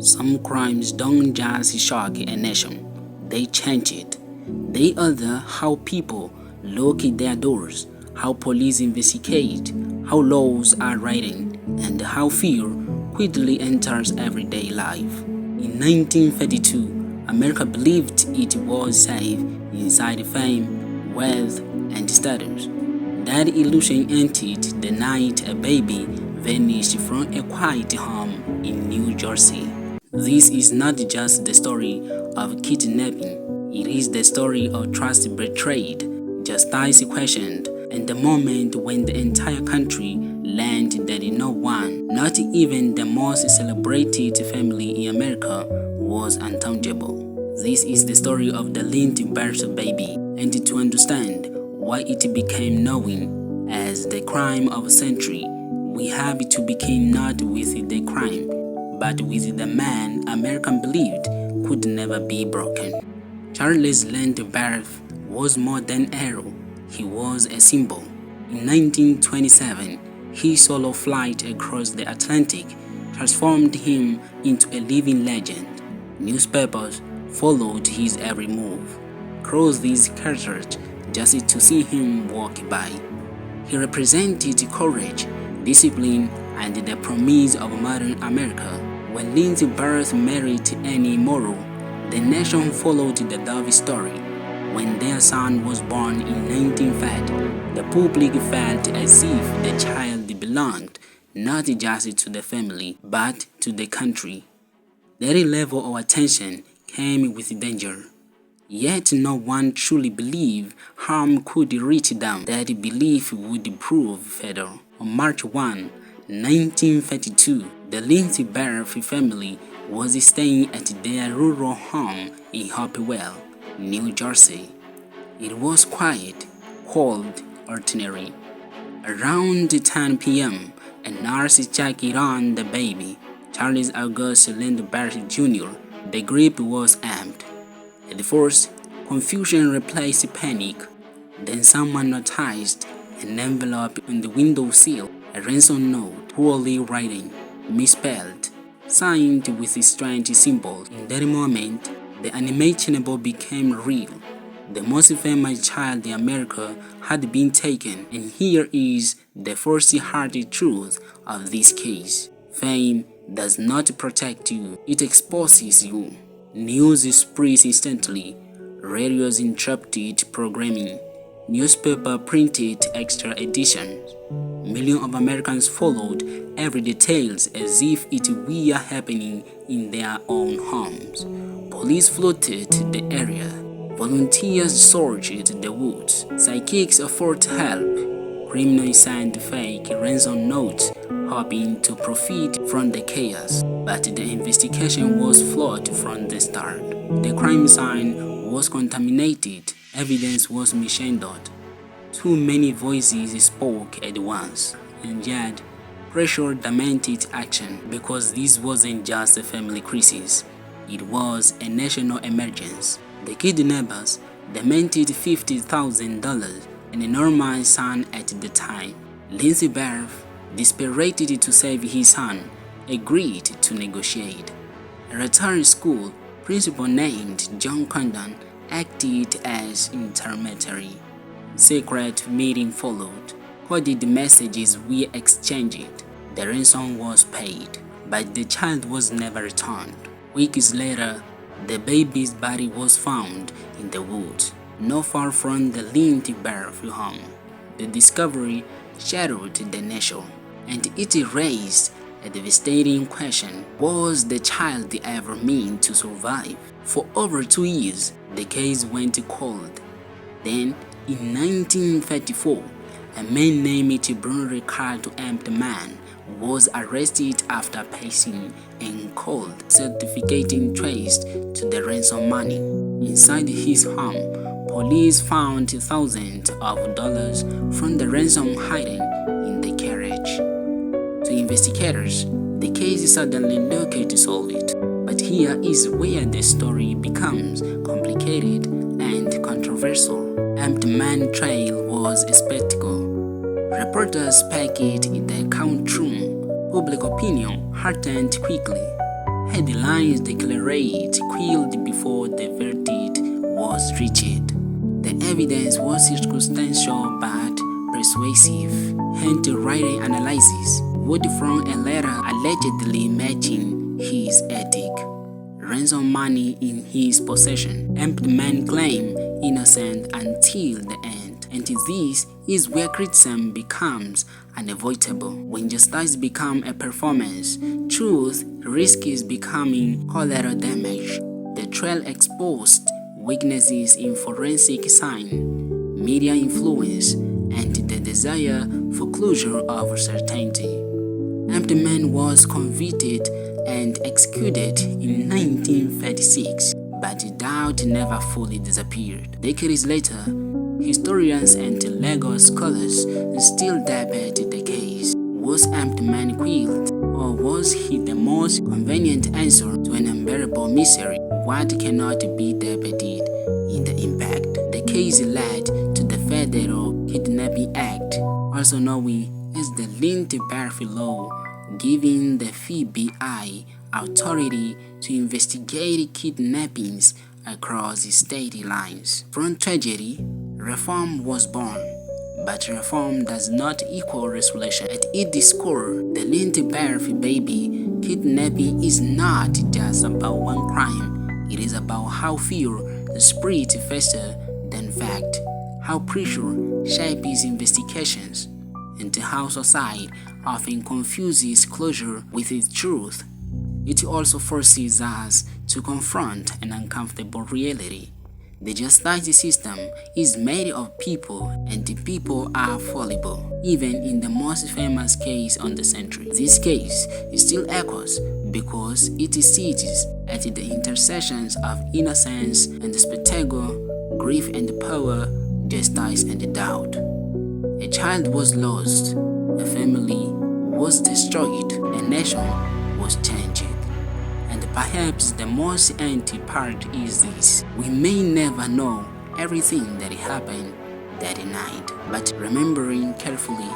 Some crimes don't just shock a nation, they change it. They alter how people look at their doors, how police investigate, how laws are written, and how fear quickly enters everyday life. In 1932, America believed it was safe inside fame, wealth, and status. That illusion ended the night a baby vanished from a quiet home in New Jersey. This is not just the story of kidnapping, it is the story of trust betrayed, justice questioned, and the moment when the entire country learned that no one, not even the most celebrated family in America, was untouchable. This is the story of the Lindbergh baby, and to understand why it became known as the crime of a century, we have to begin not with the crime, but with the man America believed could never be broken. Charles Lindbergh was more than a hero, he was a symbol. In 1927, his solo flight across the Atlantic transformed him into a living legend. Newspapers followed his every move, crossed these characters just to see him walk by. He represented courage, discipline, and the promise of modern America. When Lindbergh married Annie Morrow, the nation followed the Dove story. When their son was born in 1930, the public felt as if the child belonged not just to the family, but to the country. That level of attention came with danger. Yet no one truly believed harm could reach them. That belief would prove fatal. On March 1, 1932, the Lindbergh family was staying at their rural home in Hopewell, New Jersey. It was quiet, cold, ordinary. Around 10 p.m., a nurse checked on the baby, Charles August Lindbergh Jr. The grip was amped. At first, confusion replaced panic. Then someone noticed an envelope on the windowsill, a ransom note, poorly written, misspelled, signed with strange symbols. In that moment, the unimaginable became real. The most famous child in America had been taken, and here is the first hard truth of this case. Fame does not protect you, it exposes you. News spreads instantly, radios interrupted programming, newspaper printed extra editions. Millions of Americans followed every detail as if it were happening in their own homes. Police flooded the area. Volunteers searched the woods. Psychics offered help. Criminals signed fake ransom notes, hoping to profit from the chaos. But the investigation was flawed from the start. The crime scene was contaminated. Evidence was mishandled. Too many voices spoke at once, and yet pressure demanded action because this wasn't just a family crisis, it was a national emergency. The kidnappers demanded $50,000, an enormous sum at the time. Lindbergh, desperate to save his son, agreed to negotiate. A retired school principal named John Condon acted as intermediary. Secret meeting followed. Coded messages were exchanged. The ransom was paid, but the child was never returned. Weeks later, the baby's body was found in the woods, not far from the Lindbergh home. The discovery shattered the nation, and it raised a devastating question: was the child ever meant to survive? For over 2 years, the case went cold. Then, in 1934, a man named Bruno Ricardo Emptman was arrested after passing a cold certificate traced to the ransom money. Inside his home, police found thousands of dollars from the ransom hidden in the carriage. To investigators, the case suddenly looked solved. But here is where the story becomes complicated and controversial. Emptman trial was a spectacle. Reporters packed in the courtroom. Public opinion hardened quickly. Headlines declared killed before the verdict was reached. The evidence was circumstantial but persuasive. Handwriting analysis would from a letter allegedly matching his ethic. Ransom money in his possession. Empty man claimed innocent until the end. And this is where criticism becomes unavoidable. When justice becomes a performance, truth risks becoming collateral damage. The trial exposed weaknesses in forensic science, media influence, and the desire for closure of certainty. Empty Man was convicted and executed in 1936, but the doubt never fully disappeared. Decades later, historians and legal scholars still debate the case. Was Empty Man killed, or was he the most convenient answer to an unbearable misery? What cannot be debated in the impact? The case led to the Federal Kidnapping Act, also known as the Lindbergh Law, giving the FBI authority to investigate kidnappings across state lines. From tragedy, reform was born, but reform does not equal resolution. At its core, the Lindbergh baby kidnapping is not just about one crime. It is about how fear spreads faster than fact, how pressure shapes investigations, and how society often confuses closure with its truth. It also forces us to confront an uncomfortable reality. The justice system is made of people, and the people are fallible. Even in the most famous case on the century, this case still echoes because it sits at the intersections of innocence and spectacle, grief and power, justice and doubt. A child was lost, a family was destroyed, a nation was changed. And perhaps the most empty part is this: we may never know everything that happened that night, but remembering carefully,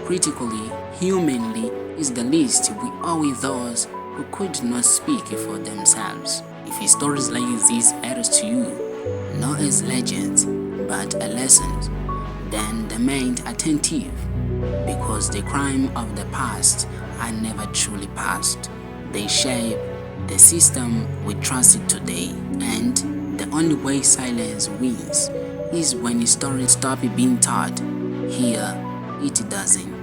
critically, humanly is the least we owe with those who could not speak for themselves. If stories like this matters to you, not as legends, but as lessons, then remain attentive, because the crime of the past are never truly past. They shape the system we trust today, and the only way silence wins is when stories stop being told. Here, it doesn't.